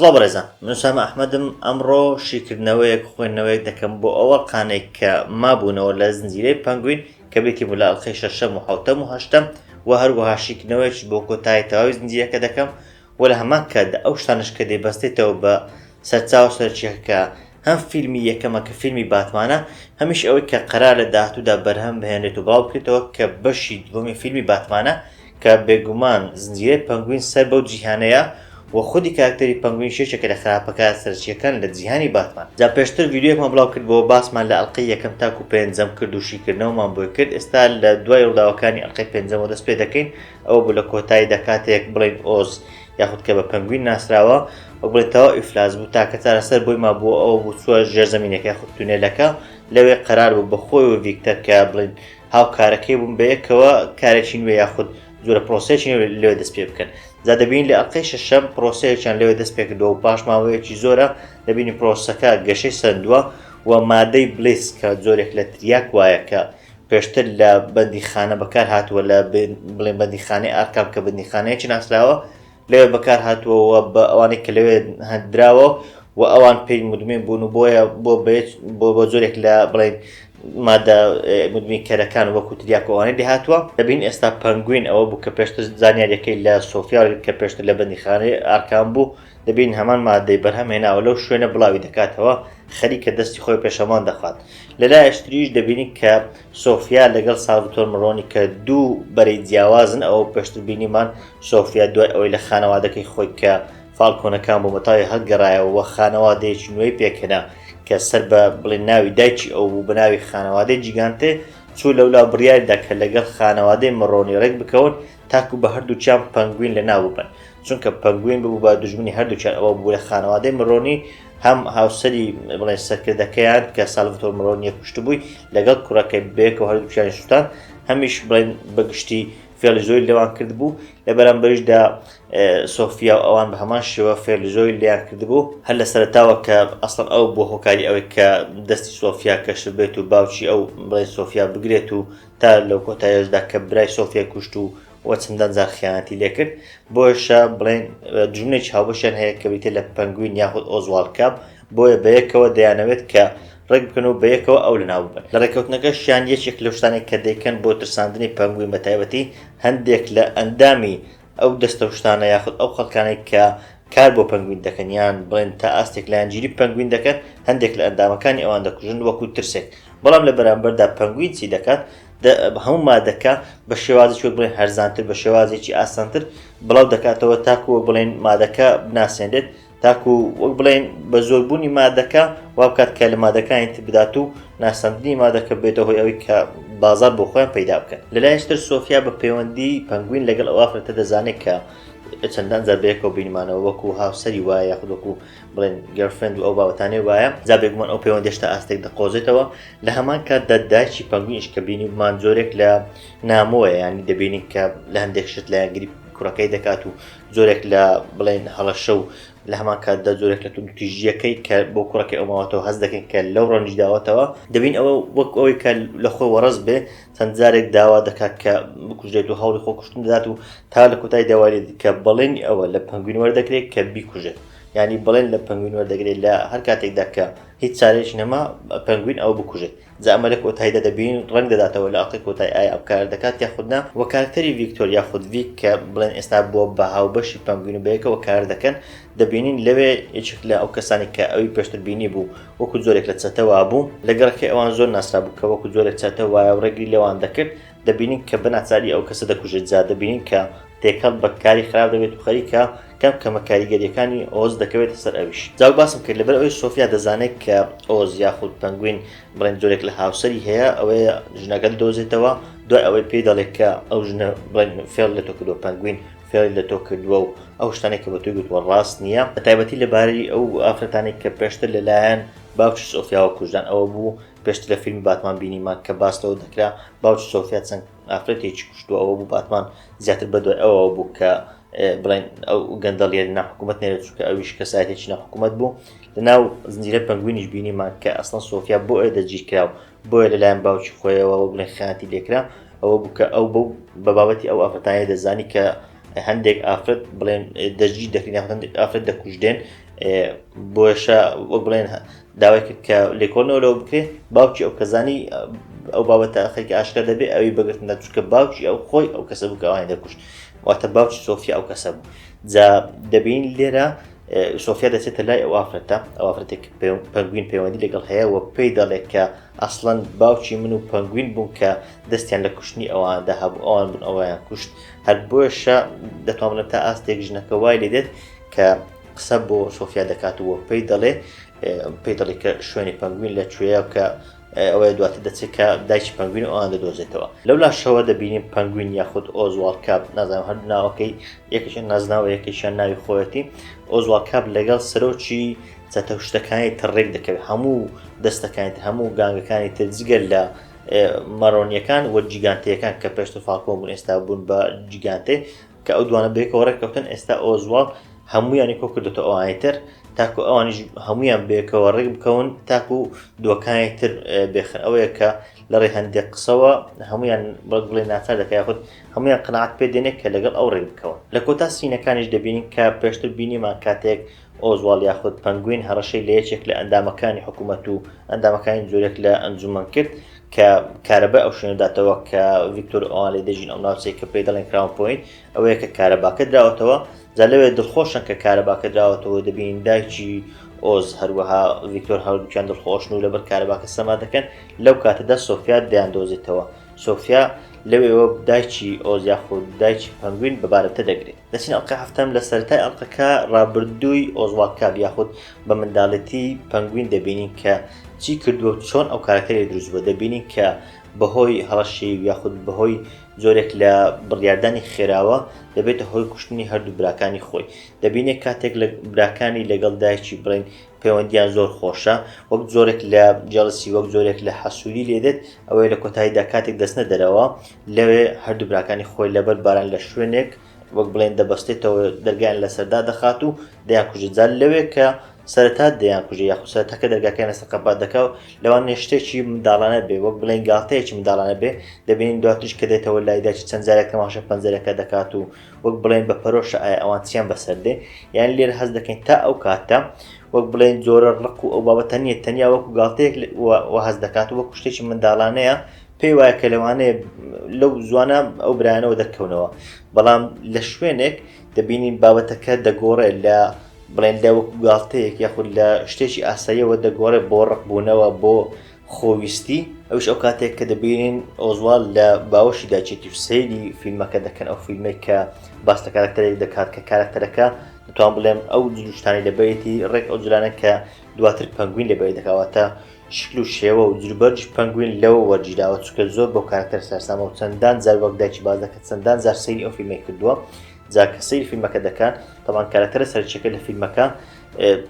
سڵاو بەڕێزان، من سامە ئەحمەدم. ئەمڕۆ شیکردنەوەیەک خوێندنەوەیەک دەکەم بۆ ئەوە قانێک کە مابوونەوە لە زنجیرەی پەنگوین کە بێتی بوو لە ئەڵقەی شەشەم و حەوتەم و هەشتەم و هەروەها شیکردنەوەیەک بۆ کۆتایی تەواوی زنجیرەکە دەکەم و لە هەمان کاتدا ئەو شتانش کە دەیبەستێتەوە بە سەرچاو سەرچیەکە هەم فیلمی یەکەمە کە فیلمی باتمانە، هەمیش ئەوەی کە قەرار لە داهاتوودا بەرهەم بهێنرێت و بڵاو بکرێتەوە کە بەشی دووەمی فیلمی باتمانە کە بێگومان زنجیرەی پەنگوین سەر بەو جیهانەیە و خودی کاراکتەری پەنگوین شێشێکە لە خراپەکە سەرچیەکان لە جیهانی باتمان. جا پێشتر ڤیدیۆیەکمان بڵاو کرد بۆ باسمان لە ئەڵقەی یەکەم تاکو پێنجەم کرد و شیکردنەوەمان بۆی کرد. ئێستا لە دوای ڕووداوەکانی ئەڵقەی پێنجەمەوە دەست پێ دەکەین. ئەوە بوو لە کۆتاییدا کاتێک بڵین ئۆز یاخود کە بە پەنگوین ناسراوە و بڵێتەوە ئیفلاس بوو تاکە چارەسەر بۆی مابووە ئەوە بوو چووە ژێر زەمینەکە یاخود تونێلەکە. لەوێ قەرار بوو بەخۆی و ڤیکتەر کە بڵین هاوکارەکەی بوون بەیەکەوە کارێکی نوێ یاخود زۆرە پرۆسەیەکی لەوێ دەست پێ بکەن. جا دەبین لە ئەڵقەی شەشەم پرۆسەیەکیان لەوێ دەست پێ کردووە و پاش ماوەیەکی زۆرە دەبینی پرۆسەکە گەشەی سەندووە و مادەی بلیس کە زۆرێک لە تریاک وایە کە پێشتر لە بەندیخانە بەکار هاتووە لە بڵێن بەندیخانەی ئارکام کە بەندیخانەیەکی ناسراوە لەوێ بەکار هاتووەوە بە ئەوانەی کە لەوێ هەندراوە و ئەوان پێی مدمین بوون و بۆیە بۆ زۆرێک لە بڵێن مادە مدمیکەرەکان وەکو تریاکەوانەی دەهاتووە. دەبین ئێستا پەنگوین ئەوە بوو کە پێشتر زانیاریەکەی لە سۆفیا کە پێشتر لە بەندیخانەی ئارکام بوو دەبین هەمان مادەی بەرهەمهێناوە لەو شوێنە بڵاوی دەکاتەوە خەریکە دەستی خۆی پێشەمان دەخوات. لەلایەشتریش دەبینی کە سۆفیا لەگەڵ سالڤاتۆر مڕۆنی کە دوو بەرەی جیاوازن. ئەوە پێشتر بینیمان سۆفیا دوای ئەوەی لە خانەوادەکەی خۆی کە فالکۆنەکان بۆ مەتاوی هەڵگەڕایەوە خانەوادەیەکی نوێی پێکەنا کە سەر بە بڵێن ناوی دایکی ئەو بوو بە ناوی خانەوادەی جیگانتێ چوو لەولا بڕیاردا کە لەگەڵ خانەوادەی مڕۆنی ڕێک بکەون تاکو بە هەردووچیان پەنگوین لە ناو ببن، چونکە پەنگوین ببوو بە دوژمنی هەردووچیان. ئەوە بوو لە خانەوادەی مڕۆنی هەم هاوسەری بڵێن سەرکردەکەیان کە سالڤاتۆر مڕۆنیە کوشت بووی لەگەڵ کوڕەکەی بێکەوە هەردووچیانی سووتان هەمیش بڵێن بەگشتی فێڵی زۆری لەوان کرد بوو. لە بەرامبەریشدا سۆفیا و ئەوان بە هەمان شێوە فێڵی زۆری لیان کرد بوو هەر لە سەرەتاوە کە ئەسڵەن ئەو بۆ هۆکاری ئەوەی کە دەستی سۆفیا کەشف بێت و باوکی ئەو بڵێن سۆفیا بگرێت و تا لەو کۆتاییەشدا کە برای سۆفیا کوشت و وە چەندان جار خیانەتی لێ کرد. بۆیشە بڵێن دوژمنێکی هاوبەشیان هەیە کە بریتێ لە پەنگوین یاخود ئۆزواڵد کاپ، بۆیە بەیەکەوە دەیانەوێت کە ڕێک بکەن و بەیەکەوە ئەو لەناو ببن. لە ڕێکەوتنەکەشیان یەکێک لەو شتانێک کە دەیکەن بۆ ترساندنی پەنگوین بە تایبەتی هەندێک لە ئەندامی ئەو دەستە شتانە یاخود ئەو خەڵکانێک کە کار بۆ پەنگوین دەکەن یان بڵێن تا ئاستێک لە یانگیری پەنگوین دەکەن هەندێک لە ئەندامەکانی ئەوان دەکوژن وەکو ترسێک. بەڵام لە بەرامبەردا پەنگوین چی دەکات؟ هەموو مادەکە بە شێوازێکی وەک بڵێن هەرزانتر بە شێوازێکی ئاسانتر بڵاو دەکاتەوە تاکو وەک بڵێن مادەکە بناسێنرێت تاکو وەک بڵێن بە زۆربوونی مادەکە وا بکات کە لە مادەکانی تر بدات و ناسەندنی مادەکە بێتە هۆی ئەوەی کە بازار بۆ خۆیان پەیدا بکەن. لەلایەشتر سۆفیا بە پەیوەندی پەنگوین لەگەڵ ئەو ئافرەتە دەزانێت کە چەندان جار بەیەکەوە بینمانەوە وەکو هاوسەری وایە یاخود وەکو بڵێن گەرفرێند و ئەو بابەتانەی وایە. جا بێگومان ئەو پەیوەندیشتا ئاستێک دەقۆزێتەوە. لە هەمان کاتدا دایکی پەنگوینش کە بینیمان زۆرێک لە نامۆیە ینی دەبینین کە لە هەندێک شت لە یانگیری کوڕەکەی دەکات و زۆرێک لە بڵێن هەڵەشە و لە هەمان کاتدا زۆرێک لە توندوتیژیەکەی کە بۆ کوڕەکەی ئەوماوەتەوە هەست دەکەن کە لەو ڕەنج داوەتەوە دەبین ئەوە وەک ئەوەی کە لە خۆی وەڕەس بێ چەند جارێک داوا دەکات کە بکوژێت و هەوڵی خۆ کوشتن دەدات و تا لە کۆتایی داوای کە بەڵێنی ئەوە لە پەنگوین وەردەگرێت کە بیکوژێت، ینی بڵێن لە پەنگوین وەردەگرێت لە هەر کاتێکدا کە هیچ چارێکی نەما پەنگوین ئەو بکوژێت. جا ئەمە لە کۆتاییدا دەبین ڕەنگ دەداتەوە لە ئەڵقەی کۆتایی ئایا ئەم کار دەکات یاخودنا. وە کارکتەری ڤیکتۆر یاخود ڤیک کە بڵێن ئێستا بۆ بە هاوبەشی پەنگوین و بەیەکەوە کار دەکەن دەبینین لەوێ یەکێک لە ئەو کەسانی کە ئەوی پێشتر بینی بوو وەکو زۆرێک لە چەتەوە بوو لەگەڕەکەی ئەوان زۆر ناسرا بوو کە وەکو زۆرێک چەتە وایە و ڕێگری لێوان دەکرد. دەبینین کە بەناچاری ئەو کەسە دەکوژێت. جا دەبینین کە تێکەڵ بە کاری خراپ دەبێت و خەریکە کەم کەمە کاریگەریەکانی ئۆز دەکەوێتە سەر ئەویش. جاو باسم کرد لەبەر ئەوەی سۆفیا دەزانێت کە ئۆز یاخود پەنگوین بڵێن زۆرێک لە هاوسەری هەیە ئەوەیە ژنەکە دۆزێتەوە دوای ئەوەی پێی دەڵێت کە ئەو ژنە بڵێن فێڵ لە تۆ کردووە پەنگوین فێڵی لە تۆ کردووە و ئەو شتانێک کە بە توی گوتووە ڕاست نییە. بە تایبەتی لەبارەی ئەو ئافرەتانێک کە پێشتر لەلایەن باوکی سۆفیاوە کوژدان ئەوە بوو پێشتر لە فیلمی باتمان بینیمان کە باستەوە دەکرا باوکی سۆفیا چەند ئافرەتێکی کوشتووە ئەوە بوو باتمان زیاتر بەدوای ئەوە بوو کە بڵێن ئەو گەندەڵیە ناحکومەت نێرێت چونکە ئەویش کەسایەتێکی ناحکومەت بوو. لەناو زنجیرە پەنگوینیش بینیمان کە ئەسڵەن سۆفیا بۆ ئەوێ دەگیر کراو بۆیە لەلایەن باوکی خۆیەوە بڵێن خیانەتی لێکرا ئەوە بوو کە ئەو بە بابەتی ئەو ئافرەتانەی دەزانی کە هەندێک ئافرەت بڵێن دەژی دەکرین هەندێک ئافرەت دەکوژدێن بۆشە وەک بڵێن داوای کرد کە لێکۆڵنەوەلەوە بکرێت باوکی ئەو کەزانی ئەو بابەتە خەریکە ئاشکرا دەبێت ئەوی بەگرتندا چونکە باوکی ئەو خۆی ئەو کەسە بوو کە ئەوانی دەکوشت واتە باوکی سۆفیا ئەو کەسە بوو جا دەبین لێرە سۆفیا دەچێتە لای ئەو ئافرەتە ئەو ئافرەتێک پەنگوین پەیوەندی لەگەڵ هەیە و پێی دەڵێت کە ئەسڵەن باوکی من و پەنگوین بوون کە دەستیان لە کوشتنی ئەواندا هەبوو ئەوان بوون ئەویان کوشت هەر بۆشە دەتوانم تا ئاستێک ژنەکە وای لێ دێت کە قسە بۆ سۆفیا دەکات و پێی دەڵێ کە شوێنی پەنگوین لەکوێیە کە ئەوەیە دواتر دەچێت کە دایکی پەنگوین ئەوان دەدۆزێتەوە لەولا شەوە دەبینیم پەنگوین یاخود ئۆزواڵ کاپ نازانم هەر ناوەکەی یەکیشیان نازناوە یەکیشیان ناوی خۆەتی ئۆزواڵ کاپ لەگەڵ سەرۆکی چەتەوشتەکانی تر ڕێک دەکەوێت هەموو دەستەکانی تر هەموو گانگەکانی تر جگەر لە مەڕۆنیەکان و جیگانتەکان کە پێشتر فاڵکۆ بوون ئێستا بوون بە جیگانتێ کە ئەو دوانە بێکەوە ڕێککەوتن ئێستا ئۆزواڵ هەموویانی کۆ کردێتەوە ئەوانی تر تاکو ئەوانیش هەمویان بێکەوە ڕێک بکەون تاکو دووەکانی تر بێخن ئەوەیە کە لە ڕێ هەندێک قسەوە هەمویان بڵێ ناچار دەکە یاخود هەمویان قەناعەت پێ دێنێت کە لەگەڵ ئەو ڕێک بکەون لە کۆتا سینەکانیش دەبینین کە پێشتر بینیمان کاتێک ئۆزواڵ یاخود پەنگوین هەڕەشەی لە یەکێک لە ئەندامەکانی حکوومەت و ئەندامەکانی جۆرێک لە ئەنجومەن کرد کە کارەبا ئەو شوێنەداتەوە کە ڤیکتۆر ئەوان لێ دەژین ئەو ناوچەی کە پێی دەڵێن کراون پۆینت ئەوەیە کە کارەباکە دراوەتەوە جا لەوێ دڵخۆشن کە کارەباکە دراوەتەوە دەبین دایکی ئۆز هەروەها ڤیکتۆر هەردووکیان دڵخۆشن و لەبەر کارەباکە سەما دەکەن لەو کاتەدا سۆفیا دەیاندۆزێتەوە سۆفیا لەوێەوە دایکی ئۆز یاخود دایکی پەنگوین بەبارەتە دەگرێت دەچین ئەڵقە هەفتەم لە سەرەتای ئەڵقەکە ڕابردووی ئۆزواڵ کاپ یاخود بە منداڵەتی پەنگوین دەبینین کە چی کردووە چۆن ئەو کارەکتەری دروست بووە دەبینین کە بەهۆی هەڵەشی یاخود بەهۆی زۆرێک لە بڕیاردانی خێراوە دەبێتە هۆی کوشتنی هەردوو براکانی خۆی دەبینێت کاتێک لە براکانی لەگەڵ دایکی بڵین پەیوەندیان زۆر خۆشە وەک زۆرێک لە جەڵسی وەک زۆرێک لە حەسووری لێدێت ئەوەی لە کۆتاییدا کاتێک دەستنە دەرەوە لەوێ هەردوو براکانی خۆی لەبەر باران لە شوێنێک وەک بڵێن دەبەستێتەوە دەرگیان لە سەردا دەخات و دەیان کوژێت جار لەوێ کە سەرەتا دەیان کوژێ یاخود سەرەتاکە دەرگاکەیان لەسەر قەپات دەکا و لەوانەیە شتێکی منداڵانە بێ وەک بڵێن گاڵتەیەکی منداڵانە بێ دەبینین دواتریش کە دێتەوە لای دایکی چەند جارێک تەماشا پەنجەرەکە دەکات و وەک بڵێن بە پەرۆشە ئایا ئەوان چیان بەسەر دێ یان لێرە هەست دەکەین تا ئەو کاتە وەک بڵێن جۆرە ڕق و ئەو بابەتە نیە تەنیا وەکو گاڵتەیەک هەست دەکات و وەکو شتێکی منداڵانەیە پێی وایە کە لەوانەیە لەو زوانە ئەو برایانەوە دەکەونەوە بەڵام لە شوێنێک دەبینین بابەتەکە دەگۆڕێت لە بڵێن لە وەکو گاڵتەیەک یاخود لە شتێکی ئاساییەوە دەگۆڕێت بۆ ڕقبوونەوە بۆ خۆویستی ئەوش ئەو کاتێک کە دەبینین ئۆزواڵ لە باوەشی داچێتی و سەیری فیلمەکە دەکەن ئەو فیلمێک کە باس لە کارکتەرێک دەکات کە کارکتەرەکە دەتوان بڵێم ئەو جلوشتانی لەبەرێتی ڕێک ئەو جلانە کە دواتر پەنگوین لەبەری دەکەواتە شکل و شێوە و جلوبەرج پەنگوین لەوە وەرگیراوە چونکە زۆر بۆ کارکتەر سەرسامە و چەندان جار وەک دایکی باز دەکات چەندان جار سەیری ئەو فیلمێک کردووە جا کە سەیری فیلمەکە دەکات تەمان کارکتەرە سەرچێکە لە فیلمەکە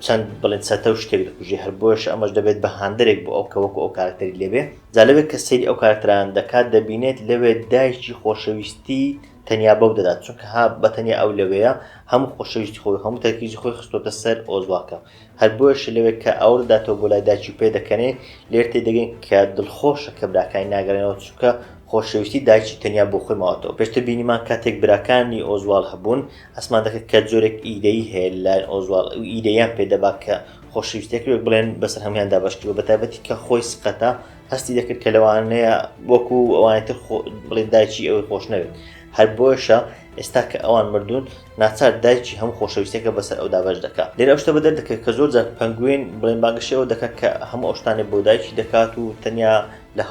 چەند بڵێن سەتە و شتێک دەکوژێ هەر بۆش ئەمەش دەبێت بە هاندێک بۆ ئەو کەوەکو ئەو کارکتەری لێبێ جا لەوێت کە سەیری ئەو کارکتەران دەکات دەبینێت لەوێت دایکی خۆشەویستی تەنیا بەو دەدات چونکە ها بەتەنیا ئەو لەوەیە هەموو خۆشەویستی خۆی هەموو تەرکیزی خۆی خستۆتە سەر ئۆزواڵکە هەر بۆش لەوێت کە ئەو دەداتەوە بۆ لای دایکی پێ دەکەنێ لێر تێدەگەین کە دڵخۆشە کە براکانی ناگەڕێنەوە چونکە خۆشەویستی دایکی تەنیا بۆ خۆی ماوەتەوە پێشتر بینیمان کاتێک براکانی ئۆزواڵ هەبوون ئەسمان دەکرد کە جۆرێک ئیدەی هەیە لای ئۆزواڵ ئیدەیان پێدەبات کە خۆشەویستێک بڵێن بەسەر هەمویاندا بەشکرد بە تایبەتی کە خۆی سقەتە هەستی دەکرد کە لەوانەیە وەکو ئەوانێتر بڵێن دایکی ئەوەی خۆش نەوێت هەر بۆشە ئێستا کە ئەوان مردوون ناچار دایکی هەموو خۆشەویستێکە بەسەر ئەو دابش دەکات لێرە ئەو شتە بەدەر دەکەێت کە زۆر جار پەنگوین بڵێن باگەشەوە دەکات کە هەموو ئەو شتانێک بۆ دایکی دەکات و تەنیا لە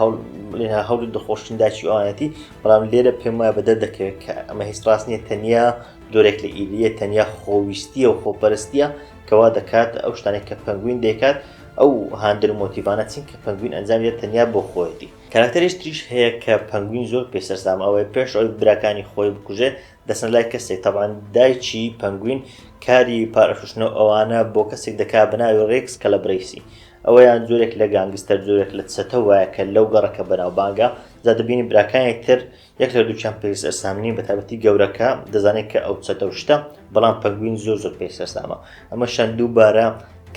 هەوڵ دڵخۆشتن دایکی ئەوانەتی بەڵام لێرە پێم وایە بەدەر دەکەوێت کە ئەمە هیچ ڕاست نییە تەنیا جۆرێک لە ئیدەیە تەنیا خۆویستیە و خۆپەرستیە کەوا دەکات ئەو شتانێک کە پەنگوین دەکات ئەو هاندر مۆتیڤانە چین کە پەنگوین ئەنجام دێت تەنیا بۆ خۆیەتی کارکتەرێک تریش هەیە کە پەنگوین زۆر پێسەرسامە ئەوەی پێش ئەوی براکانی خۆی بکوژێ دەسن لای کەسێک تەبان دایکی پەنگوین کاری پارەشوشتنەوە ئەوانە بۆ کەسێک دەکا بەناوی ڕێکس کە لە برەیسی ئەوەیان جۆرێک لە گانگستەر جۆرێک لە چەتە وایە کە لەو گەڕەکە بەناوبانگە جا دەبینی براکانی تر یەک لە دووچیان پێسەرسامنی بە تایبەتی گەورەکە دەزانێت کە ئەو چەتە و شتە بەڵام پەنگوین زۆر پێسەرسامە ئەمە شەند دووبارە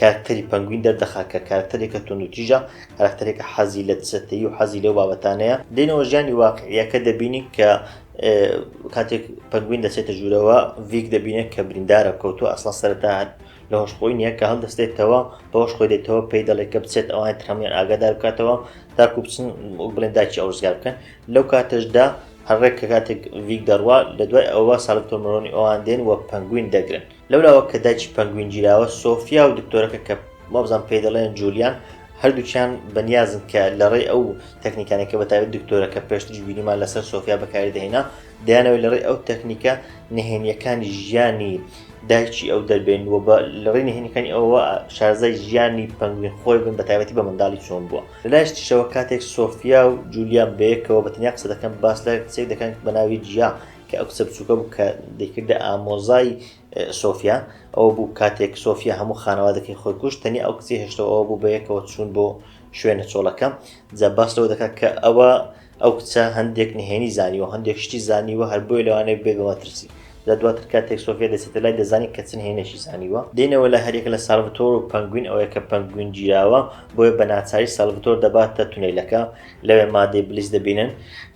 کارکتەری پەنگوین دەردەخات کە کارکتەرێکە تونوتیژە کارکتەرێکە حەزی لە چەتەیی و حەزی لەو بابەتانەیە دێنەوە ژیانی واقعیەکە دەبینی کە کاتێک پەنگوین دەچێتە ژوورەوە ڤیک دەبینێت کە بریندارە کەوتووە ئەسڵا سەرەتا لە هۆشخۆی نییە کە هەڵدەستێتەوە بەهۆش خۆی دێتەوە پێی دەڵێت کە بچێت ئەوان هەمیان ئاگادار بکاتەوە تاکو بچن بڵێن داچی ئەو ڕزگار بکەن لەو کاتەشدا هەڕێک کە کاتێک ڤیک دەڕوا لە دوای ئەوە ساڵکتۆر مرۆنی ئەوان دێن وە پەنگوین دەگرن لەولاوە کە دایکی پەنگوین گیراوە سۆفیا و دکتۆرەکە کە وابزان پێی دەڵێن جولیان هەردووچیان بەنیازن کە لەڕێی ئەو تەکنیکانێکە بەتابێت دکتۆرەکە پێشتر بینیمان لەسەر سۆفیا بەکاری دەهێنا دەیانەوەی لەڕێی ئەو تەکنیکە نهێنیەکانی ژیانی دایکی ئەو دەربێن و بە لەڕێی نهێنیەکانی ئەوە شارزای ژیانی پەنگوین خۆی بن بەتابەتی بە منداڵی چۆن بووە لەلایشتیشەوە کاتێک سۆفیا و جولیان بەیەکەوە بەتەنیا قسە دەکەن باس لە کچێک دەکەن بە ناوی جیا کە ئەو کچە بچووکە بوو کە دەیکردە ئامۆزای سۆفیا ئەوە بوو کاتێک سۆفیا هەموو خانەوادەکەی خۆی کوشت تەنیا ئەو کچی هێشتەوە ئەوە بوو بەیەکەوە چوون بۆ شوێنە چۆڵەکە جا باس لەوە دەکات کە ئەو کچە هەندێک نهێنی زانیوە هەندێک شتی زانیوە هەر بۆی لەوانەیە بێ بە مەترسی لە دواتر کاتێک سۆفیا دەچێتە لای دەزانی کە چەند هێنێکی زانیوە دێنەوە لە هەرێک لە سالڤتۆر و پەنگوین ئەوەیە کە پەنگوین گیراوە بۆیە بە ناچاری سالڤتۆر دەباتە تونێلەکە لەوێ مادەی بلیس دەبینن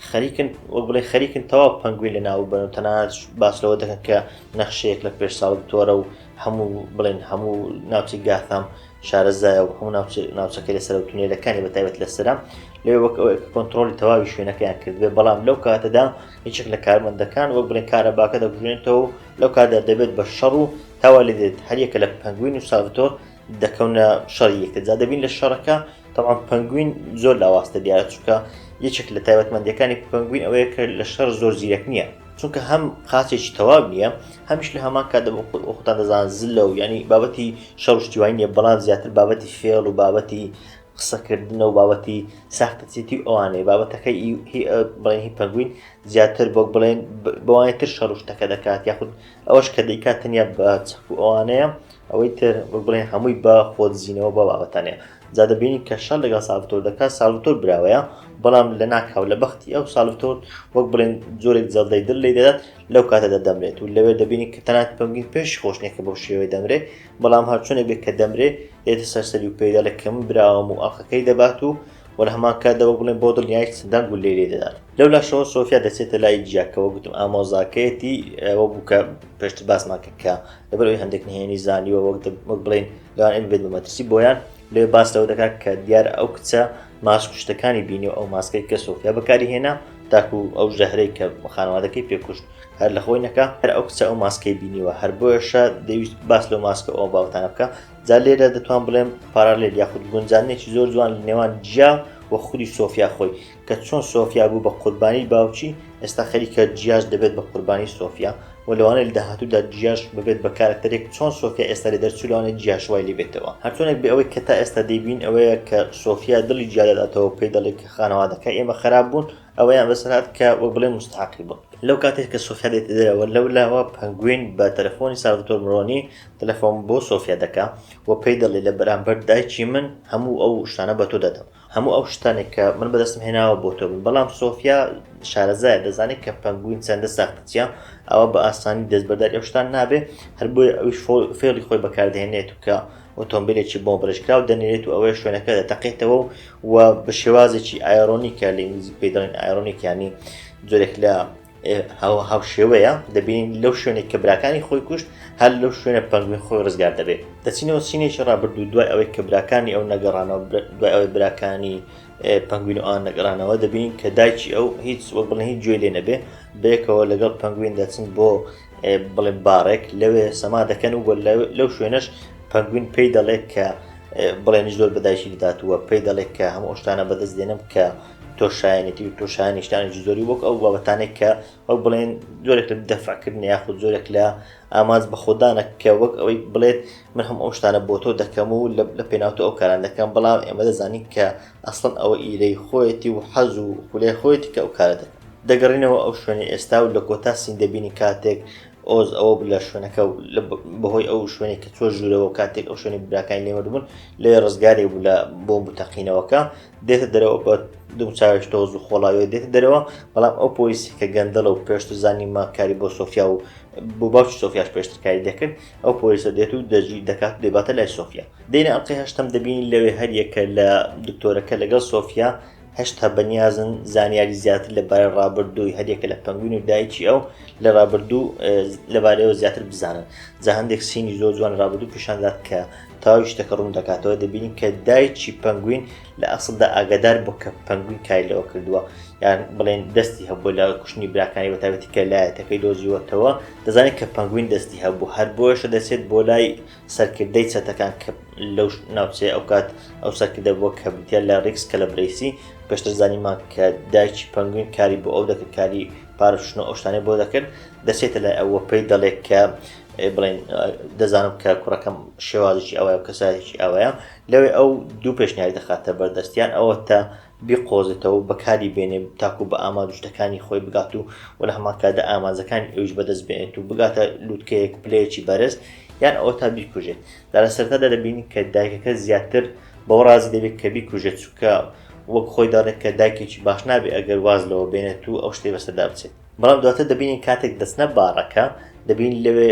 خەریکن وەک بڵێ خەریکن تەواو پەنگوین لە ناو بن و تەنانەت باس لەوە دەکەن کە نەخشەیەک لە پێش سالڤتۆرە و هەموو بڵێن هەموو ناوچەی گاثام شارەزایە و هەموو ناوچەکەی لەسەر و تونێلەکانی بەتایبەت لەسرە لێ وەک کۆنتترۆلی تەواوی شوێنەکەیان کردبێ بەڵام لەو کاتەدا هیچێک لە کارمەندەکان وەک بڵێن کارەباکە دەبژێنێتەوە لەو کاتدا دەبێت بە شەڕ و تاوا لێ دێت هەریەکە لە پەنگوین و سالڤتۆر دەکەونە شەڕی یەکتر جا دەبین لە شەڕەکە تەواو پەنگوین زۆر لاواستە دیارە چونکە یەکێک لە تایبەتمەندیەکانی پەنگوین ئەوەیە کە لە شەڕ زۆر زیرەک نییە چونکە هەم قاچێکی تەواو نییە هەمیش لە هەمان کات خۆتان دەزانن زلە و ینی بابەتی شەڕ و شتیوانی نییە بەڵام زیاتر بابەتی فێڵ و بابەتی قسەکردنە و بابەتی ساختەچێتی ئەوانەیە بابەتەکەی بڵێن هی پەنگوین زیاتر بۆ بڵێن بەوانێتتر شەڕ و شتەکە دەکات یاخود ئەوەش کە دەیکات تەنیا بە چەک و ئەوانەیە ئەوەی تر بڵێن هەمووی بە خۆتزیینەوە بە بابەتانەیە جا دەبینی کە شەڕ لەگەڵ سالڤتۆر دەکات سالڤتۆر براوەیە بەڵام لە ناکاو لە بەختی ئەو سالڤتۆر وەک بڵێن زۆرێک جەڵدەی دڵ لێ دەدات لەو کاتەدا دەمرێت و لەوێ دەبینی کە تەنانەت پەنگوین پێش خۆشنێکە بەو شێوەی دەمرێت بەڵام هەرچۆنێک بێت کە دەمرێت دێتە سەرسەری و پێی دەڵێت کە من براوەم و ئاخەکەی دەبات و وە هەمان کاتەوە بڵێن بۆ دڵنیای سندان گول لێ دەدات لەو لاشەوە سۆفیا دەچێتە لای جیاکەوە گوتم ئامۆزاکەیەتی ئەوە بوو کە پێشتر باسمان کرد کە لەبەرەوەی هەندێک نهێنی زانیوە وەک بڵێن لەوان بێت بە مەترسی بۆیان لێ باس لەوە دەکات کە دیارە ئەو کچە ماسک شتەکانی بینی و ئەو ماسکەی کە سۆفیا بەکاری هێنا تاکو ئەو ژەهرەی کە خانەوادەکەی پێکوشت هەر لە خۆی نەکە هەر ئەو کچە ئەو ماسکەی بینیوە هەر بۆیەشە دەویست باس لەو ماسکە ئەو باوتانە بکە جا لێرە دەتوان بڵێم پارالێل یاخود گونجانێکی زۆر جوان لە نێوان جیا و خودی سۆفیا خۆی کە چۆن سۆفیا بوو بە قوربانی باوچی ئێستا خەریکە جیاش دەبێت بە قوربانی سۆفیا و لەوانەیە لە داهاتوودا جیاش ببێت بە کارکتەرێک چۆن سۆفیا ئێستا لێ دەرچوو لەوانەیە جیاشوای لێ بێتەوە هەرچۆنێک بێ ئەوەی کە تا ئێستا دەیبین ئەوەیە کە سۆفیا دڵی جیا دەداتەوە پێی دەڵێت کە خانەوادەکە ئێمە خراپ بوون ئەوەیان بەسەرات کە وەک بڵێ مستحقی بوون لەو کاتێک کە سۆفیا دێتە دەرەوە لەولاوە پەنگوین بە تەلەفۆنی سالڤتۆر مرۆنی تەلەفۆن بۆ سۆفیا دەکا و پێی دەڵێ لە بەرامبەر دایکی من هەموو ئەو شتانە بە تۆ دەدەم هەموو ئەو شتانێک کە من بەدەستم هێناوە بۆ تۆ بن بەڵام سۆفیا شارەزایە دەزانێت کە پەنگوین چەندە ساختەچیە ئەوە بە ئاسانی دەستبەرداری ئەو شتان نابێ هەر بۆی ئەویش فێڵی خۆی بەکاردێنێت و کە ئۆتۆمبیلێکی بۆ بڕشکراو دەنێرێت و ئەوەی شوێنەکە دەتەقێتەوە و بە شێوازێکی ئایرۆنیکە لە ئینگلیزی پێی دەڵێن ئایرۆنیک ینی جۆرێک لە هاوشێوەیە دەبینین لەو شوێنێک کە براکانی خۆی کوشت هەر لەو شوێنە پەنگوین خۆی ڕزگار دەبێت دەچینەوە سینێکی ڕابردوو دوای ئەوەی کە براکانی ئەو نەگەڕانەوە دوای ئەوەی براکانی پەنگوین و ئان نەگەڕانەوە دەبینین کە دایکی ئەو هیچ وەک بڵێن هیچ گوێ لێ نەبێ بەیەکەوە لەگەڵ پەنگوین دەچن بۆ بڵێن بارێک لەوێ سەما دەکەن و لەو شوێنەش پەنگوین پێی دەڵێت کە بڵێنی زۆر بەدایشی دەداتوە پێی دەڵێت کە هەموو شتانە بەدەست دێنم کە تۆشایەتی و تۆشایانی شتانێکی زۆری وەک ئەو بابەتانێک کە وەک بڵێن زۆرێک لە دەفعکردن یاخود زۆرێک لە ئاماز بە خۆدانە کە وەک ئەوەی بڵێت من هەم ئەو شتانە بۆ تۆ دەکەم و لە پێناوتە ئەو کاران دەکەم بەڵام ئێمە دەزانین کە ئەسڵەن ئەوە ئیرەی خۆیەتی و حەز و خولەی خۆیەتی کە ئەو کارە دەکەم دەگەڕینەوە ئەو شوێنی ئێستا و لە کۆتا سین دەبینی کاتێک ئۆز ئەوە لە شوێنەکە بەهۆی ئەو شوێنێک کە چۆ ژوورەوە کاتێک ئەو شوێنی براکانی لێوەدەبوون لێ ڕزگاری بوو لە بۆم بتەقینەوەکە دێتە دەرەوە بە دوم چاوێش تۆز و خۆڵاوێ دێتە دەرەوە بەڵام ئەو پۆلیسی کە گەندەڵە و پێشتر زانیمە کاری بۆ سۆفیا و بۆ باوکی سۆفیاش پێشتر کاری دەکرد ئەو پۆلیسە دێت و دەژی دەکات دێباتە لای سۆفیا دێنە ئەڵقەی هەشتم دەبینی لەوێ هەریەکە لە دکتۆرەکە لەگەڵ سۆفیا هەشتا بەنیازن زانیاری زیاتر لەبارەی ڕابردووی هەرێکە لە پەنگوین و دایکی ئەو لە ڕابردوو لەبارەیەوە زیاتر بزانن. جا هەندێک سینی زۆر جوان ڕابردوو پیشاندات کە تاوی شتەکە ڕوون دەکاتەوە. دەبینین کە دایکی پەنگوین لە ئەسڵدا ئاگادار بۆ کە پەنگوین کاری لەوە کردووە، یان بڵێن دەستی هەبوو لە کوشتنی براکانی بەتابەتی کە لایەتەکەی دۆزیوەتەوە. دەزانێت کە پەنگوین دەستی هەبوو، هەر بۆیشە دەچێت بۆ لای سەرکردەی چەتەکان کە لەو ناوچەیە ئەو کات ئەو سەرکردە بووە کە بتیان لە ڕیکس کە لە برەیسی. پێشتر زانیمان کە دایکی پەنگوین کاری بۆ ئەو دەکرد، کاری پارەشتن و ئەو شتانەی بۆ دەکرد. دەچێتە لای ئەوە پێی دەڵێت کە بڵێن دەزانم کە کوڕەکەم شێوازێکی ئەوەیە و کەسایەکی ئەوەیە. لەوێ ئەو دوو پێشنیاری دەخاتە بەردەستیان ئەوە تا بیقۆزێتەوە بەکاری بێنێ تاکو بە ئامادوشتەکانی خۆی بگات و لە هەمان کاتدا ئامانجەکانی ئەویش بەدەست بێنێت و بگاتە لووتکەیەک پلەیەکی بەرز، یان ئەوە تا بیکوژێت. لە سەرەتادا دەبینی کە دایکەکە زیاتر بەو ڕازی دەبێت کە بیکوژێت، چونکە وەک خۆی دەڵێت کە دایکێکی باش نابێت ئەگەر واز لەوە بێنێت و ئەو شتەی بەسەردا بچێت. بەڵام دواتر دەبینین کاتێک دەستنە باڕەکە دەبین لەوێ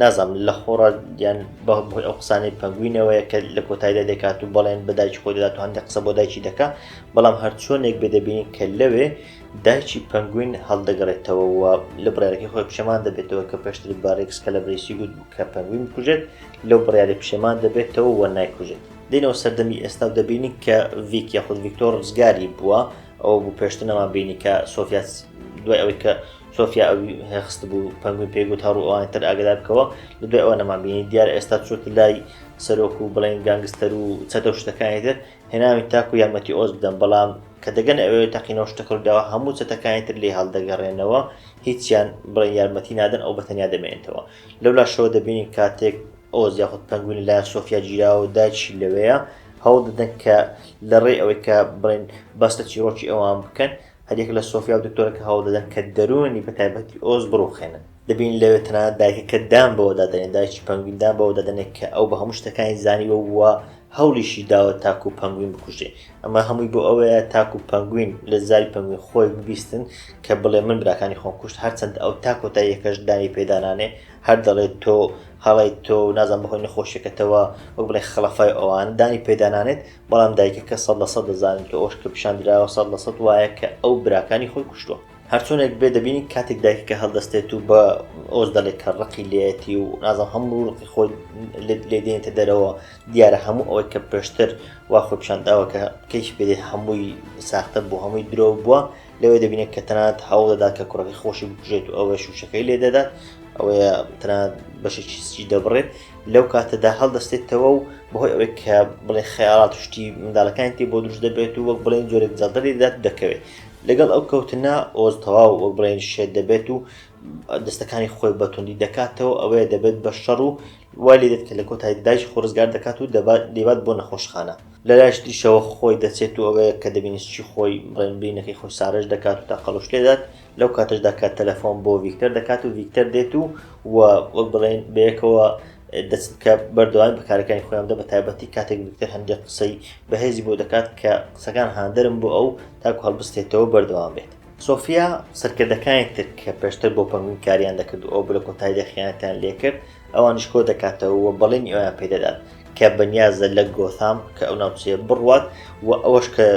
نازام لە خۆڕە یان بەهۆی ئەو قسانەی پەنگوینەوەیە کە لە کۆتاییدا دەکات و بەڵێن بە دایکی خۆی دەدات و هەندێک قسە بۆ دایکی دەکات. بەڵام هەر چۆنێک بێ دەبینین کە لەوێ دایکی پەنگوین هەڵدەگەڕێتەوە و لە بڕیارەکەی خۆی پشێمان دەبێتەوە کە پێشتر بارێکس کە لە برەیسی گوت کە پەنگوین بکوژێت، لەو بڕیارە پشێمان دەبێتەوە و نایکوژێت. دێنەوە سەردەمی ئێستا و دەبینی کە ڤیک یاخود ڤیکتۆر ڕزگاری بووە. ئەو بوو پێشتر نەمان بینی کە سۆفیا دوای ئەوەی کە سۆفیا ئەوی هەخست بوو پەنگوین پێیگوت هەڕوو ئەوانەی تر ئاگادار بکەوە، لە دوای ئەوە نەمان بینی. دیارە ئێستا چۆتە لای سەرۆک و بڵێن گانگستەر و چەتە و شتەکانی تر هێناوی تاکو یارمەتی ئۆز بدەن، بەڵام کە دەگەن ئەوێ تاقینەوە شتەکردەوە هەموو چەتەکانی تر لێ هەڵدەگەڕێنەوە، هیچیان بڵێن یارمەتی نادەن، ئەو بەتەنیا دەمێنێتەوە. لەولا شەوە دەبینی کاتێک ئۆز یاخود پەنگوین لای سۆفیا گیراوە و دایکی لەوەیە هەوڵ دەدەن کە لە ڕێی ئەوەی کە بڵێن بەستە چیرۆکی ئەوان بکەن، هەرێک لە سۆفیا و دکتۆرەکە هەوڵ دەدەن کە دەرونی بەتایبەتی ئۆز بڕوخێنن. دەبین لەوێ تەنانەت دایکەکە دام بەوە دادەنێت، دایکی پەنگوین دام بەوە دادەنێت کە ئەو بە هەموو شتەکانی زانیوە وە هەوڵیشی داوە تاکو پەنگوین بکوژێ. ئەمە هەمووی بۆ ئەوەیە تاکو پەنگوین لە زاری پەنگوین خۆی ببیستن کە بڵێ من براکانی خۆم کوشت، هەرچەند ئەو تاکۆتا یەکەش دانی پێدانانێ هەر دەڵێت تۆ هەڵی تۆ نازان بەخۆی نەخۆشیەکەتەوە وەک بڵێ خەڵەفای ئەوان دانی پێدانانێت. بەڵام دایکەکە 100% دەزانێت کە ئەوش کە پیشاندراوە 100% وایە کە ئەو براکانی خۆی کوشتووە. هەرچۆنێک بێ دەبینی کاتێک دایکەکە هەڵدەستێت و بە ئۆز دەڵێت کە ڕقی لێتی و نازان هەموو ڕقی خۆی لێدێنێتە دەرەوە. دیارە هەموو ئەوەی کە پێشتر وا خۆی پیشانداوە کە کەیش بێت هەمووی ساختە بوو، هەمووی درۆ بووە. لەوێ دەبینێت کە تەنانەت هەوڵ دەدات کە کوڕەکەی خۆشی بکوژێت و ئەوە شوشەکەی لێ دەدات، ئەوەیە تەنانەت بەشێکی دەبڕێت. لەو کاتەدا هەڵدەستێتەوە و بەهۆی ئەوەی کە بڵێ خەیاڵات شتی منداڵەکانی تێ بۆ دروست دەبێت و وەک بڵێن جۆرێک جەڵدەری دەدات دەکەوێت. لەگەڵ ئەو کەوتنە ئۆز تەواو وەک بڵێن شێت دەبێت و دەستەکانی خۆی بەتوندی دەکاتەوە، ئەوەیە دەبێت بە شەڕ و وای لێ دێت کە لە کۆتایی دایکی خۆ ڕزگار دەکات و دەبات بۆ نەخۆشخانە. لە لای شتیشەوە خۆی دەچێت و ئەوەیە کە دەبینی چی خۆی بڵێن بینەکەی خۆی سارەش دەکات و تا قەڵوش لێدات. لەو کاتەشدا کات تەلەفۆن بۆ ڤیکتەر دەکات و ڤیکتەر دێت و وەک بڵێن بەیەکەوە دەست کە بەردەوام بەکارەکانی خۆیاندا بەتایبەتی کاتێک ڤیکتەر هەندێک قسەی بەهێزی بۆ دەکات کە قسەکان هاندەرم بۆ ئەو تاکو هەڵبستێتەوە بەردەوام بێت. سۆفیا سەرکردەکانی تر کە پێشتر بۆ پەنگوین کاریان دەکرد و ئەو بلە کۆتاییدا خیانەتیان لێ کرد ئەوانیش کۆ دەکاتەوە و بەڵێنی ئەویان پێدەدات کە بەنیازە لە گۆثام کە ئەو ناوچەیە بڕوات و ئەوەش کە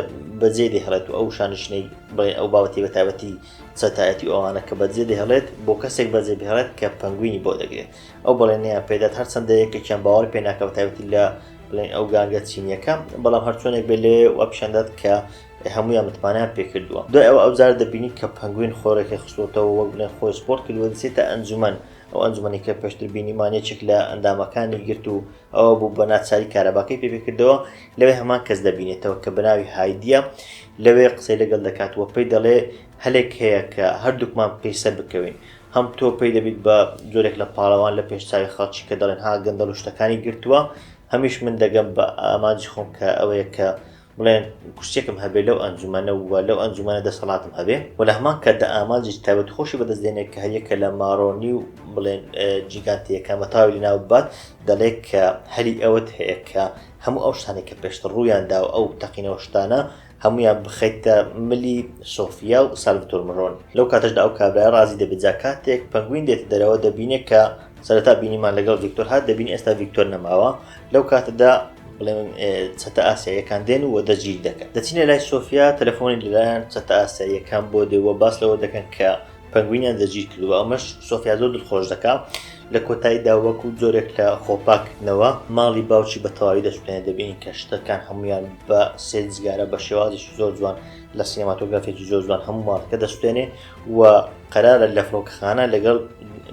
بەجێ دەهێڵێت و ئەو شانشنەی بڵێن ئەو بابەتی بەتایبەتی چەتایەتی ئەوانە کە بەجێ دەهێڵێت بۆ کەسێک بەجێ بهێڵێت کە پەنگوینی بۆ دەگرێت. ئەو بەڵێنیان پێدات هەرچەندە یەکێکیان باوەڕی پێ ناکە بەتایبەتی لە بڵێن ئەو گانگە چینیەکە، بەڵام هەرچۆنێک بێ لێ وە پیشاندات کە هەمویان متمانیان پێکردووە. دوای ئەوە ئەوزار دەبینی کە پەنگوین خۆرێکی خستوتەوە وەک بڵێن خۆی سپۆرت کردووە دەچێتە ئەنجومەن. ئەو ئەنجومەنی کە پێشتر بینیمانێکێک لە ئەندامەکانی گرت و ئەوە بوو بە ناچاری کارەباکەی پێکردەوە. لەوێ هەمان کەس دەبینێتەوە کە بەناوی هایدیە، لەوێ قسەی لەگەڵ دەکاتوە پێی دەڵێ هەلێک هەیە کە هەردووکمان پێی سەر بکەوین، هەم تۆ پێی دەبیت بە جۆرێک لە پاڵەوان لە پێشچاوی خەڵکی کە دەڵێن ها گەندەڵ و شتەکانی گرتووە، هەمیش من دەگەم بە ئامانجی خۆم کە ئەوەیە کە بڵێن کوشتێکم هەبێ لەو ئەنجومەنە و لەو ئەنجومەنە دەسەڵاتم هەبێ و لە هەمان کاتدا ئامانجی تایبەت خۆشی بەدەستدێنێت کە هەریەکە لە مارۆنی و بڵێن جیگانتیەکە مەتاوی لەناو بات دەڵێت کە هەری ئەوەت هەیە کە هەموو ئەو شتانێک کە پێشتر ڕوویاندا و ئەو تەقینەوە شتانە هەمویان بخەیتە ملی سۆفیا و سالڤتۆر مڕۆنی. لەو کاتەشدا ئەو کابرای ڕازی دەبێت جا کاتێک پەنگوین دێتە دەرەوە دەبینێت کە سەرەتا بینیمان لەگەڵ ڤیکتۆر هات، دەبینی ئێستا ڤیکتۆر نەماوە. لەو کاتەدا بڵێن چەتە ئاسیاییەکان دێن و دەگیر دەکەن. دەچینە لای سۆفیا تەلەفۆنی لەلایەن چەتە ئاسیاییەکان بۆ دێوە باس لەوە دەکەن کە پەنگوینیان دەگیر کردووە. ئەمەش سۆفیا زۆر دڵخۆش دەکات. لە کۆتاییدا وەکو جۆرێک لە خۆپاکردنەوە ماڵی باوکی بە تەواوی دەستێنێت. دەبینین کە شتەکان هەمویان بە سێ جگارە بە شێوازێکی زۆر جوان لە سینەماتۆگرافێکی زۆر جوان هەموو ماڵەکە دەستێنێ و قەرارە لە فڕۆکەخانە لەگەڵ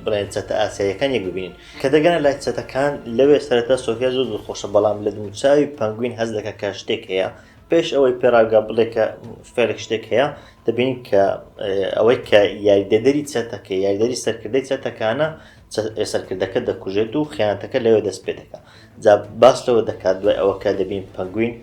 بڵێن چەتە ئاسیاییەکان یەک ببینین. کە دەگەنە لای چەتەکان لەوێ سەرەتا سۆفیا زۆر دڵخۆشە، بەڵام لە دموچاوی پەنگوین هەز دەکات کە شتێک هەیە پێش ئەوەی پێڕاگا بڵێ کە فێرێک شتێک هەیە. دەبینین کە ئەوەی کە یاریدەدەری چەتەکە یاریدەری سەرکردەی چەتەکانە سەرکردەکە دەکوژێت و خیانەتەکە لەوێ دەست پێ دەکات. جا باس لەوە دەکات دوای ئەوەکە دەبین پەنگوین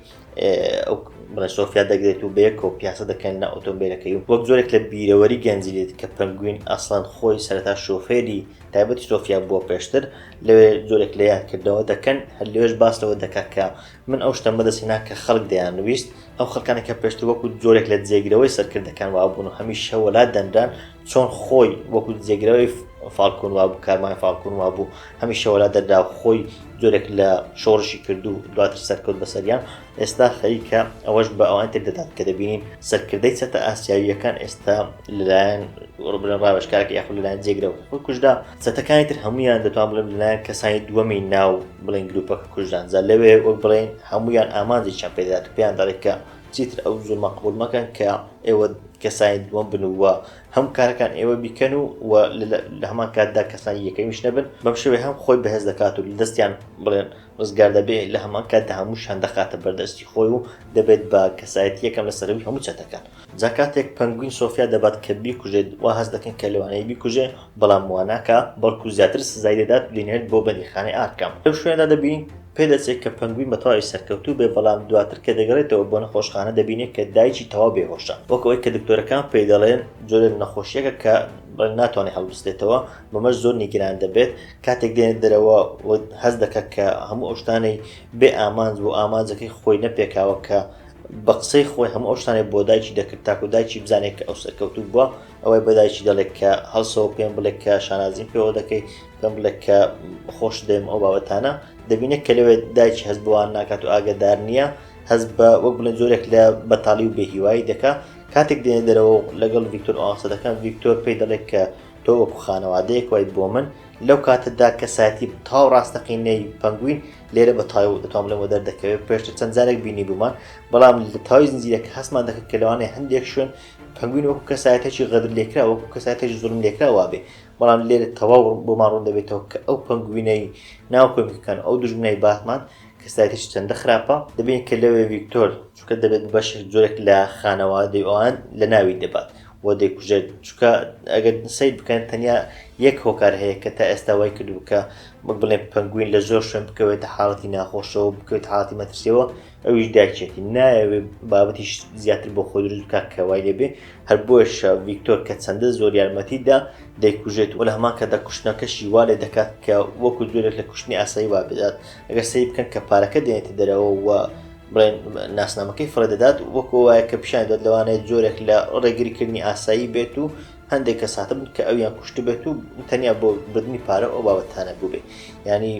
بڵێن سۆفیا دەگرێت و بەیەکەوە پیاسە دەکەن لە ئۆتۆمبیلەکەی و وەک جۆرێک لە بیرەوەری گەنجێت کە پەنگوین ئەسڵان خۆی سەرەتا شۆفێری تایبەتی سۆفیا بووە پێشتر لەوێ جۆرێک لە یادکردنەوە دەکەن. هەر لەوێش باس لەوە دەکات کە من ئەو شتە بەدەستهێنا کە خەڵک دەیانویست ئەو خەڵکانە کە پێشتر وەکو جۆرێک لە جێگرەوەی سەرکردەکان وابوون و هەمیشە وەلات دەندان چۆن خۆی وەکو جێگرەوەی فالکۆن وابوو کارمای فالکۆن وابوو هەمیشە وەلات دەردا خۆی جۆرێک لە شۆڕشی کرد و دواتر سەرکەوت بەسەریان. ئێستا خەریکە ئەوەش بە ئەوان تر دەدات کە دەبینین سەرکردەی چەتە ئاسیاویەکان ئێستا لەلایەن ڕاوێژکارێک یاخود لەلایەن جێگرەوە کوژدا. چەتەکانی تر هەمویان دەتوان بڵێن لەلایەن کەسانی دووەمی ناو بڵێن گروپەکە کوژدان. جا لەوێ وەک بڵێن هەمویان ئامانجێکیان پێدات و پێیان دەڵێت کە چیتر ئەو زۆرمە قبول مەکەن کە ئێوە کەسانی دووەم بن وە هەم کارەکان ئێوە بیکەن و لە هەمان کاتدا کەسانی یەکەمیش نەبن. بەم شێوەیە هەم خۆی بەهێز دەکات و دەستیان بڵێن ڕزگار دەبێت لە هەمان کاتدا هەمووشان دەخاتە بەردەستی خۆی و دەبێت بە کەسایەتی یەکەم لە سەروی هەموو چەتەکان. جا کاتێک پەنگوین سۆفیا دەبات کە بیکوژێت وا هەست دەکەن کە لەوانەیە بیکوژێ بەڵام واناکە بەڵکو زیاتر سزای دەدات بلێنێت بۆ بەندیخانەی ئارکام. لەو شوێنەدا دەبینین پێدەچێت کە پەنگوین بە تەواوی سەرکەوتوو بێ بەڵام دواتر کە دەگەڕێتەوە بۆ نەخۆشخانە دەبینێت کە دایکی تەواو بێهۆشە وەکەوەی کە دکتۆرەکان پێی دەڵێن جۆرێک نەخۆشیەکە کە ناتوانێت هەڵبستێتەوە بەمەش زۆر نیگران دەبێت. کاتێک دێنێت دەرەوە هەست دەکات کە هەموو ئەو شتانەی بێ ئامانج بۆ ئامانجەکەی خۆی نەپێکاوە کە بە قسەی خۆی هەموو ئەو شتانێک بۆ دایکی دەکرد تاکو دایکی بزانێت کە ئەو سەرکەوتوو بووە. ئەوەی بەدایکی دەڵێت کە هەڵسەوە پێم بڵێت کە شانازیم پێوە دەکەی پێم بڵێت کە خۆش دێم ئەو بابەتانە. دەبینێت کە لەوێ دایکی هەست بوان ناکات و ئاگادار نییە هەست بە وەک بڵێن جۆرێک لە بەتاڵی و بێهیوایی دەکات. کاتێک دێنێت دەرەوە لەگەڵ ڤیکتۆر ئەوانسە دەکەن ڤیکتۆر پێی دەڵێت کە تۆ وەکو خانەوادەیەک وای بۆ من. لەو کاتەدا کەسایەتی تاو ڕاستەقینەی پەنگوین لێرە بە تاو دەتوان بڵێمەوە دەردەکەوێت پێشتر چەند جارێک بینی بوومان بەڵام لە تاوی زنجیرەکە هەستمان دەکرد کە لەوانەیە هەندێک شوێن پەنگوین وەکو کەسایەتێکی غەدر لێکرا وەکو کەسایەتێکی زوڵم لێکرا وابێ بەڵام لێرە تەواو بۆمان ڕوون دەبێتەوە کە ئەو پەنگوینەی ناو کۆمیکەکان ئەو دوژمنەی باتمان کەسایەتێکی چەندە خراپە. دەبین کە لەوێ ڤیکتۆر چونکە دەبێت بەش جۆرێک لە خانەوادەی ئەوان لە ناوی دەبات و دەیکوژێت چونکە ئەگەر سەیر بکەن تەنیا یەک هۆکار هەیە کە تا ئێستا وای کردو کە بڵێن پەنگوین لە زۆر شوێن بکەوێتە حاڵەتی ناخۆشەوە بکەوێت حاڵەتی مەترسیەوە ئەویش داچێتی نایەوێ بابەتیش زیاتر بۆ خۆی دروست بکات کە وای لێبێ. هەر بۆیشە ڤیکتۆر کە چەندە زۆر یارمەتیدا دەیکوژێت و لە هەمان کاتدا کوشتنەکەشی وا لێ دەکات کە وەکو جۆرێک لە کوشتنی ئاسایی وا بدات. ئەگەر سەیر بکەن کە پارەکە دێنێتە دەرەوە و بڵێن ناسنامەکەی فڕە دەدات وەکو وایە کە پیشانی دەات لەوانەیە جۆرێک لە ڕێگریکردنی ئاسایی بێت و هەندێک کەس هاتبن کە ئەویان کوشت بێت و تەنیا بۆ بردننی پارە ئەو بابەتانە بوو بێ ینی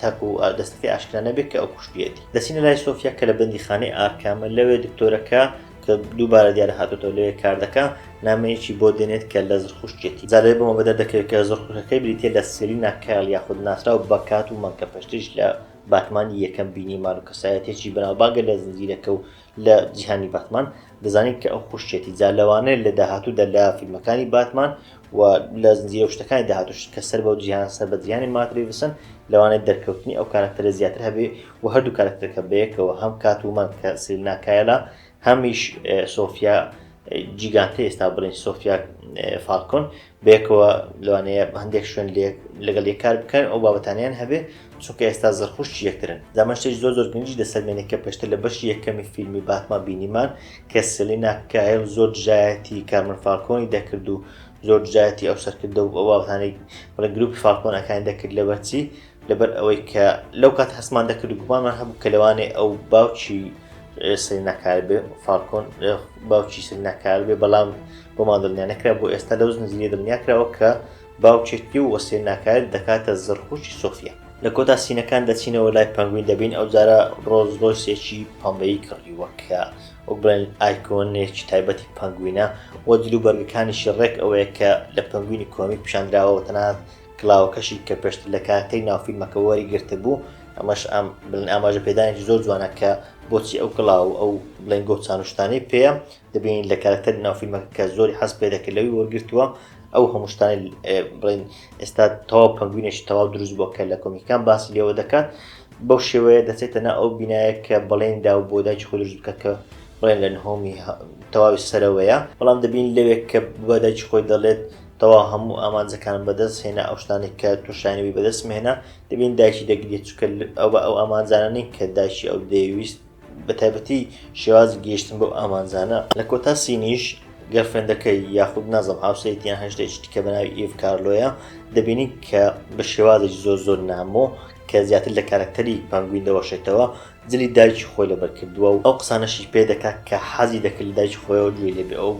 تاکو دەستەکەی ئاشکرا نەبێت کە ئەو کوشتێتی. دەچینە لای سۆفیا کە لە بەندیخانەی ئارکامە لەوێ دکتۆرەکە کە دووبارە دیارە هاتوتەوە لەوێ کار دەکا نامەیەکی بۆ دێنێت کە لە زرخوشتێتی جارێ بۆمە بەدەر دەکەوێت کە زرخوشەکەی بریتە لە سێلینا کایل یاخود ناسرا و بەکات و مانکە پشتیش لە باتمانی یەکەم بینیمان و کەسایەتێکی بەناوبانگە لە زنجیرەکە و لە جیهانی باتمان دەزانین کە ئەو خوشتێتی جا لەوانەیە لە داهاتوودا لە فیلمەکانی باتمان و لە زنجیرە شتەکانی داهاتوش کە سەر بە جیهان سەر بە جیهانی ماتریڤسن لەوانەیە دەرکەوتنی ئەو کارکتەرە زیاتر هەبێ و هەردوو کارکتەرەکە بەیەکەوە هەم کاتومان کە سێلینا کایلە هەمیش سۆفیا جیگانتە ئێستا بڵێن سۆفیا فالکۆن بەیەکەوە لەوانەیە هەندێک شوێن لەگەڵ یەکار بکەن ئەو بابەتانیان هەبێ چونکە ئێستا زرخوشتی یەکترن. دامان شتێکی زۆر گرنگی دەسەلمێنێکە پێشتر لە بەشی یەکەمی فیلمی باتمان بینیمان کە سێلینا کایل زۆر جایەتی کارمن فالکۆنی دەکرد و زۆر جایەتی ئەو سەرکردە و ئەو بابەتانەی بڵێن گروپی فالکۆنەکانی دەکرد لەبەرچی لەبەر ئەوەی کە لەو کات هەستمان دەکرد و گومانمان هەبوو کە لەوانەیە ئەو باوکی سێلینا کایل بێ فالکۆن باوکی سێلینا کایل بێ بەڵام بۆمان دڵنیا نەکرا بۆ ئێستا لەو زنجیرە دڵنیا کراوە کە باوکێکی و سێلینا کایل دەکاتە زرخوشی سۆفیا. لە کۆتا سینەکان دەچینەوە لای پەنگوین دەبین ئەو جارە ڕۆز ڕۆیسێکی پەمبەیی کڕیوە کە وەک بڵێن ئایکۆنێکی تایبەتی پەنگوینە وە جلو بەرگەکانیشی ڕێک ئەوەیە کە لە پەنگوینی کۆمیک پیشاندراوە تەنانەت کڵاوەکەشی کە پێشتر لە کاتەی ناوفیلمەکە وەری گرتە بوو ئەمەش بڵێن ئاماژە پێدانێکی زۆر جوانە کە بۆچی ئەو کڵاو ئەو بڵێن گۆچانوشتانەی پێە دەبین لە کارکتەر ناوفیلمەکە کە زۆری حەز پێ دەکرد لەوی وەرگرتووە ئەو هەمووشتانی بڵێن ئێستا تەواو پەنگوینێکی تەواو دروست بووە کە لە کۆمیکان باسی لێوە دەکات بەو شێوەیە دەچێتە نا ئەو بینایە کە بەڵێندا و بۆ دایکی خۆی دروست بکات کە بڵێن لە نهۆمی تەواوی سەرەوەیە بەڵام دەبین لەوێک کە بە دایکی خۆی دەڵێت تەوا هەموو ئامانجەکان بەدەست هێنا ئەو شتانێک کە تووشانەوەی بەدەست مێنا دەبین دایکی دەگرێت چکە ئەو ئامانجانانەی کە دایکی ئەو دەیویست بە تایبەتی شێوازی گەیشتن بۆ ئامانجانە لە کۆتا سینیش گەرفرێندەکەی یاخود نازم هاوسەیەتیان هەشتێکی کە بەناوی ئیڤ کارلۆیە دەبینی کە بە شێوازێکی زۆر نامۆ کە زیاتر لە کارکتەری پەنگوین دەوەشێتەوە جلی دایکی خۆی لەبەر کردووە و ئەو قسانەشی پێ دەکات کە حەزی دەکرد لە دایکی خۆیەوە گوێ لێبێ ئەو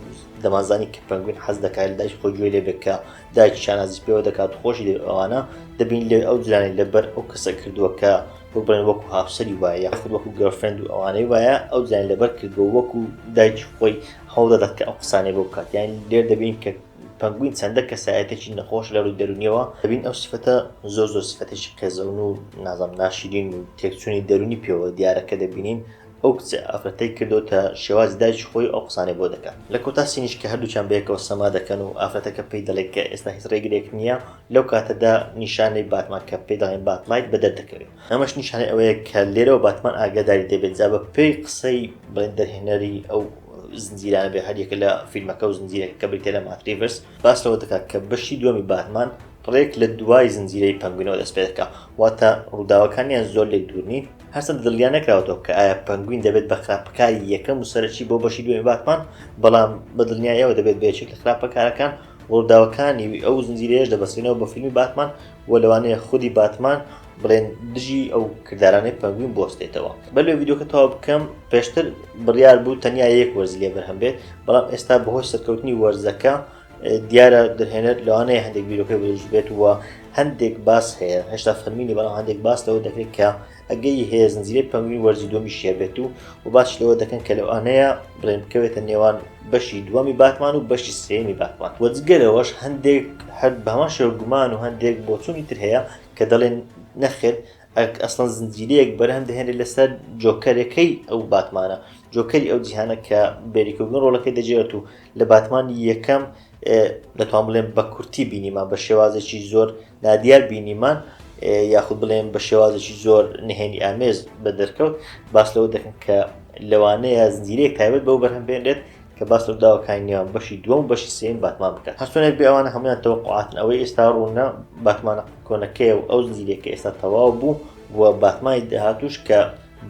دەمازانی کە پەنگوین حەز دەکات لە دایکی خۆی گوێ لێبێت کە دایکی شانازی پێوە دەکات خۆشی ئەوانە دەبین لێ ئەو جلانی لەبەر ئەو کەسە کردووە کە بڵێن وەکو هاوسەری وایە یاخود وەکو گەرفرێند و ئەوانەی وایە ئەو جلانی لەبەر کردووە وەکو دایکی خۆی هەوڵ دەدات کە ئەو قسانەی بۆ بکات یان لێر دەبین کە پەنگوین چەندە کەسایەتێکی نەخۆش لە ڕووی دەرونیەوە دەبین ئەو سفەتە زۆر سفەتێکی قێزەون و نازم ناشرین و تێکچوونی دەرونی پێوە دیارەکە دەبینین ئەو کچە ئافرەتەی کردوتە شێوازی دایکی خۆی ئەو قسانەی بۆ دەکات لە کۆتا سینیش کە هەردووچیان بەیەکەوە سەما دەکەن و ئافرەتەکە پێی دەڵێت کە ئێستا هیچ ڕێگرێک نییە لەو کاتەدا نیشانەی باتمان کە پێی دەڵێن باتلایت بەدەردەکەوێت ئەمەش نیشانەی ئەوەیە کە لێرەوە باتمان ئاگاداری دەبێت جا بە پێی قسەی بڵێن دەرهێنەری ئەو زنجیرانە بێ هەریەکە لە فیلمەکە و زنجیرێک کە بریتە لە ماتریڤرس باس لەوە دەکات کە بەشی دووەمی باتمان ڕێک لە دوای زنجیرەی پەنگوینەوە دەست پێ دەکات واتە ڕووداوەکانیان زۆر لێک دوور نین هەرچەندە دڵیان نەکراوەتەوە کە ئایا پەنگوین دەبێت بە خراپەکاری یەکەم و سەرەکی بۆ بەشی دووەمی باتمان بەڵام بە دڵنیاییەوە دەبێت بێچێت لە خراپەکارەکان ڕووداوەکانی ئەو زنجیرەیەش دەبەستێنەوە بە فیلمی باتمان و لەوانەیە خودی باتمان بڵێن دژی ئەو کردارانەی پەنگوین بۆستێتەوە بەلوێ ڤیدۆکە تەواو بکەم پێشتر بڕیار بوو تەنیا یەک وەرز لێ بەرهەم بێت بەڵام ئێستا بەهۆی سەرکەوتنی وەرزەکە دیارە دەرهێنێت لەوانەیە هەندێک ڤیدۆکەی بەدروست بێت وە هەندێک باس هەیە هێشتا فەرمینی بەڵام هەندێک باس لەوە دەکرێت کە ئەگەی هەیە زنجیرەی پەنگوین وەرزی دووەمی شێ بێت و باش لەوە دەکەن کە لەوانەیە بڵێن بکەوێتە نێوان بەشی دووەمی باتمان و بەشی سێمی باتمان وەجگەرەوەش هەندێک هەر بەهەمان شێوە گومان و هەندێک بۆچوونی تر هەیە کە دەڵێن نەخێت ئەسڵەن زنجیرەیەک بەرهەم دەهێنێت لەسەر جۆکەرەکەی ئەو باتمانە جۆکەری ئەو جیهانە کە بێریکردن ڕۆڵەکەی دەجێت و لە باتمانی یەکەم دەتوان بڵێن بە کورتی بینیمان بە شێوازێکی زۆر نادیار بینیمان یاخود بڵێن بە شێوازێکی زۆر نهێنی ئامێز بە دەرکەوت باس لەوە دەکەن کە لەوانەیە زنجیرەیەک تایبەت بەو بەرهەم بێنرێت کە باس لەو داواکانی نێوان بەشی دووەم و بەشی سێم باتمان بکات هەرچۆنێک بێ ئەوانە هەمویان تەوەقعاتن ئەوەی ئێستا ڕوونە باتمانە کۆنەکەیە و ئەو زنجیرەیەکە ئێستا تەواو بوو و باتمانی داهاتووش کە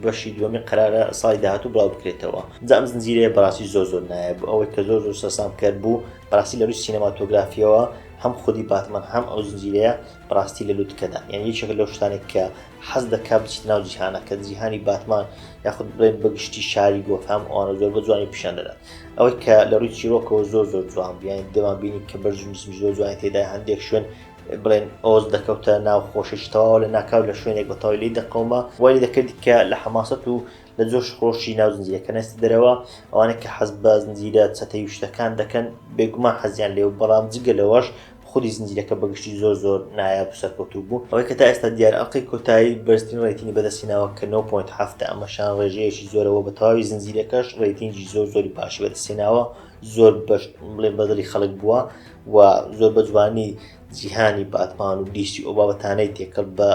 بەشی دووەمی قەرارە ساڵی داهاتوو بڵاو بکرێتەوە جام زنجیرەیە بەڕاستی زۆر نایە بوو ئەوەی کە زۆر سەسام کرد بوو بەڕاستی لە ڕووی سینەماتۆگرافیەوە هەم خودی باتمان هەم ئەو زنجیرەیە بەڕاستی لە لووتکەدا یعنی یەکێک لەو شتانێک کە حەز دەکات بچیت ناو جیهانە کە جیهانی باتمان یاخود بڵێن بەگشتی شاری گۆتام ئەوانە زۆر بە جوانی پیشان دەدات ئەوەی کە لە ڕووی چیرۆکەوە زۆر جوان بیان دەمان بینی کە بەرزنجی زۆر جوانی تێدا هەندێک شوێن بڵێن ئۆز دەکەوتە ناو خۆشەشتەوە لە ناکاو لە شوێنێک بە تاوی لی دەقەومە وای دەکردی کە لە حەماسەت و لە زۆر خۆشی ناو زنجیرەکە نەستی دەرەوە ئەوانە کە حەز بە زنجیرە چەتەی وشتەکان دەکەن بێگومان حەزیان لێ و بەڵام جگە لەوەش خودی زنجیرەکە بەگشتی زۆر نایاب سەرکەوتوو بوو ئەوەی کە تا ئێستا دیار ئەڵقەی کۆتایی بەرزترین ڕێتینی بەدەستێناوە کە 9.7 ئەمەشان ڕێژەیەکی زۆرەوە بە تەواوی زنجیرەکەش ڕێتینجی زۆری باشی بەدەستێناوە زۆر بڵێن بەدڵی خەڵک بووە و زۆر بە جوانی جیهانی باتمان و دیسی ئەو بابەتانەی تێکەڵ بە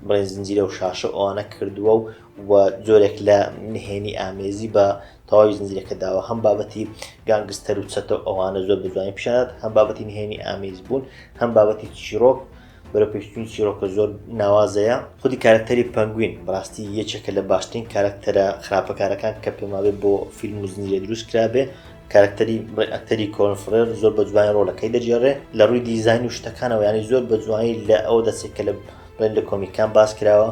بڵێن زنجیرە و شاشە ئەوانە کردووە و زۆرێک لە نهێنی ئامێزی بە تەواوی زنجیرەکە داوە هەم بابەتی گانگستەر و چەتە ئەوانە زۆر بە جوانی پیشانات هەم بابەتی نهێنی ئامێز بوون هەم بابەتی چیرۆک بەرە پێشتوین چیرۆکە زۆر ناوازەیە خودی کارکتەری پەنگوین بەڕاستی یەکێکە لە باشترین کارکتەرە خراپەکارەکان کە پێماوێت بۆ فیلم و زنجیرە دروست کرابێ کارکتەری ئەکتەری کۆلین فەرێر زۆر بە جوانی ڕۆڵەکەی دەجێڕێ لە ڕووی دیزاین و شتەکانەوە یانی زۆر بە جوانی لە ئەو دەچێت کە لە کۆمیکان باس کراوە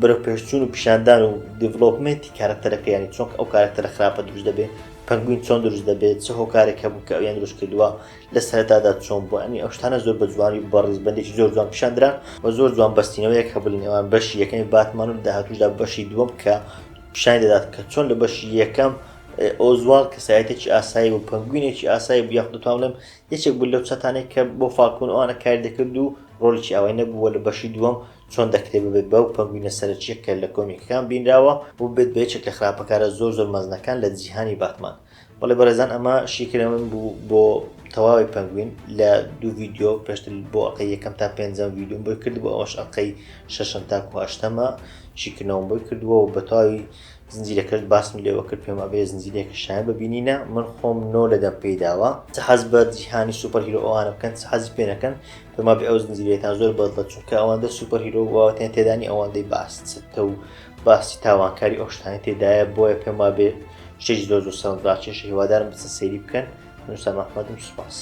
بەرە پێشچوون و پیشاندان و دیڤلۆپمنتی کارکتەرەکە ینی چۆن ئەو کارکتەرە خراپە دروست دەبێت پەنگوین چۆن دروست دەبێت چه هۆکارێک هەبوو کە ئەویان دروست کردووە لە سەرەتادا چۆن بووە ئەنی ئەو شتانە زۆر بە جوانی بە ڕیزبەندێکی زۆر جوان پیشاندرا و زۆر جوان بەستینەوەیەک هەبوو ئەوان بەشی یەکەمی باتمان و داهاتووشدا بەشی دووەم کە پیشانی دەدات کە چۆن لە بەشی یەکەم ئۆزواڵ کەسایەتێکی ئاسایی و پەنگوینێکی ئاسایی بوو یاخود دەتوانم بڵێم یەکێک بوو لەو چەتانێک کە بۆ فاڵکوون ئەوانە کار دەکرد و ڕۆڵێکی ئەوەی نەبووە لە بەشی دووەم چۆن دەکرێت ببێت بەو پەنگوینە سەرەکیە کە لە کۆمیکەکان بینراوە بۆ بێت بە یەکێک لە خراپەکارە زۆر زۆر مەزنەکان لە جیهانی باتمان. بەڵێ بەڕێزان ئەمە شیکرە من بوو بۆ تەواوی پەنگوین لە دوو ڤیددیۆ پێشتر بۆ ئەقەی یەکەم تا پێنجەم ڤیددیۆم بۆی کرد بۆ ئەوەش ئەقەی شەشەم تاکو هەشتەمە شیکردنەوەم بۆی کردووە و بە تەواوی زنجیرەکەت باسم لێوە کرد پێم ئەبێ زنجیرێکی شایان ببینینە من خۆم نۆ لەدەم پێداوە چ حەز بە جیهانی سوپەر هیرۆ ئەوانە بکەن چ حەزی پێ نەکەن پێما بێ ئەو زنجیرێتان زۆر بەدڵە چونکە ئەوەندە سوپەر هیرۆ واتێن تێدانی ئەوەندەی باسچتە و باسی تاوانکاری ئەو شتانی تێدایە بۆیە پێما بێ شتێکی زۆر زۆر سەرنجڕاکێشە هیوادارم بچە سەیری بکەن. نووسان محمەدم سوپاس.